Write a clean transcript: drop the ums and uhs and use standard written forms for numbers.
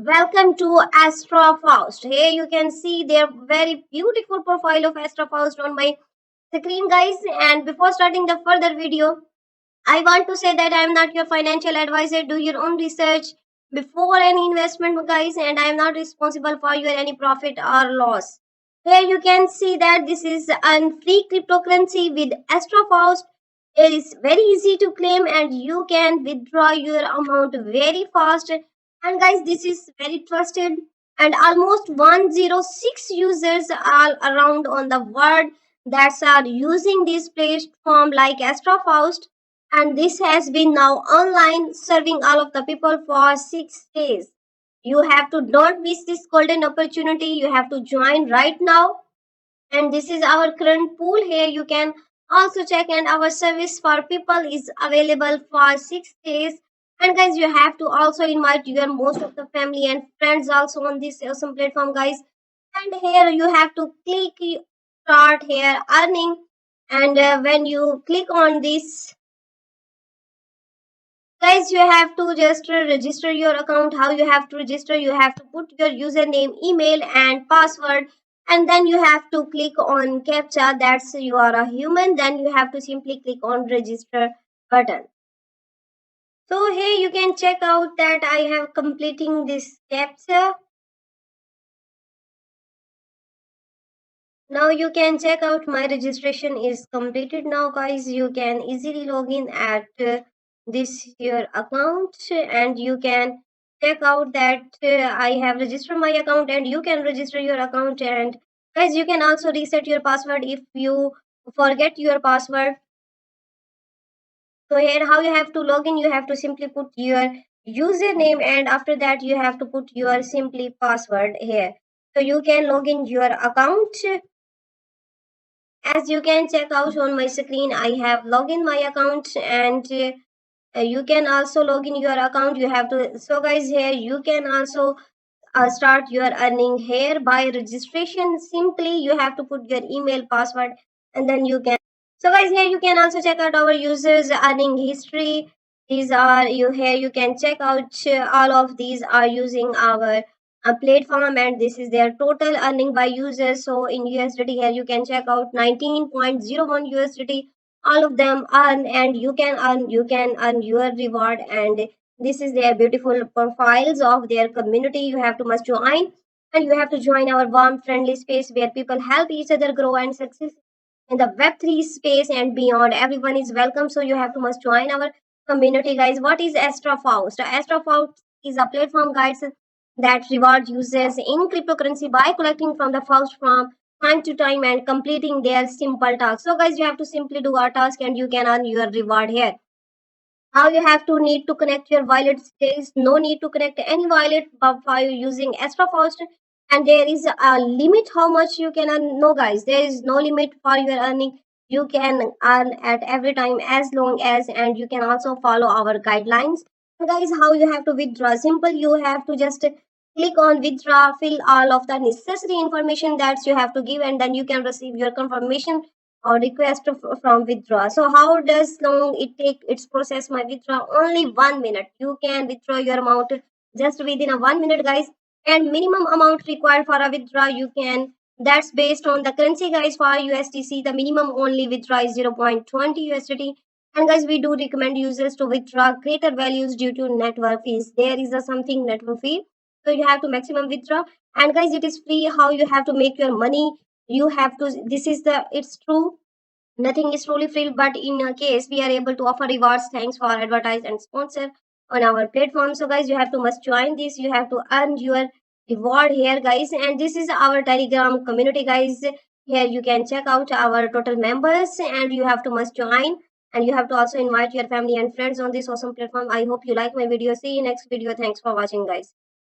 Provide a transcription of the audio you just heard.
Welcome to Astra Faust. Here you can see their very beautiful profile of Astra Faust on my screen, guys. And before starting the further video, I want to say that I am not your financial advisor. Do your own research before any investment, guys, and I am not responsible for your any profit or loss. Here you can see that this is a free cryptocurrency with Astra Faust. It is very easy to claim and you can withdraw your amount very fast. And guys, this is very trusted and almost 106 users all around on the world that are using this platform like Astra Faust, and this has been now online serving all of the people for 6 days. You have to don't miss this golden opportunity. You have to join right now. And this is our current pool. Here you can also check, and our service for people is available for 6 days. And guys, you have to also invite your most of the family and friends also on this awesome platform, guys. And here you have to click start here earning, and when you click on this, guys, you have to just register your account. How you have to register? You have to put your username, email, and password, and then you have to click on captcha. That's you are a human. Then you have to simply click on register button. So here you can check out that I have completing this captcha. Now you can check out my registration is completed now, guys. You can easily log in at this your account, and you can check out that I have registered my account, and you can register your account. And guys, you can also reset your password if you forget your password. So here how you have to log in, you have to simply put your username, and after that you have to put your simply password here. So you can log in your account. As you can check out on my screen, I have logged in my account, and you can also log in your account. You have to, so guys, here you can also start your earning here by registration. Simply you have to put your email password, and then you can, so guys, here you can also check out our users earning history. These are you here you can check out all of these are using our platform, and this is their total earning by users. So in USDT, here you can check out 19.01 USDT. All of them earn, and you can earn your reward. And this is their beautiful profiles of their community. You have to must join, and you have to join our warm friendly space where people help each other grow and success in the Web3 space and beyond. Everyone is welcome, so you have to must join our community, guys. What is Astra Faust? Astra Faust is a platform, guys, that reward users in cryptocurrency by collecting from the Faust from time to time and completing their simple tasks. So guys, you have to simply do a task and you can earn your reward here. How you have to need to connect your wallets. There is no need to connect any wallet by using Astra Faust, and there is a limit how much you can earn. No, guys, there is no limit for your earning. You can earn at every time as long as, and you can also follow our guidelines. And guys, how you have to withdraw? Simple. You have to just click on withdraw, fill all of the necessary information that you have to give, and then you can receive your confirmation or request from withdraw. So how does long it take its process my withdraw? Only 1 minute. You can withdraw your amount just within a 1 minute, guys. And minimum amount required for a withdraw, you can, that's based on the currency, guys. For USDC, the minimum only withdraw is 0.20 USDT. And guys, we do recommend users to withdraw greater values due to network fees. There is a something network fee, so you have to maximum withdraw. And guys, it is free. How you have to make your money? You have to, this is the, it's true, nothing is truly free, but in a case we are able to offer rewards thanks for advertise and sponsor on our platform. So guys, you have to must join this. You have to earn your reward here, guys. And this is our Telegram community, guys. Here you can check out our total members, and you have to must join, and you have to also invite your family and friends on this awesome platform. I hope you like my video. See you next video. Thanks for watching, guys.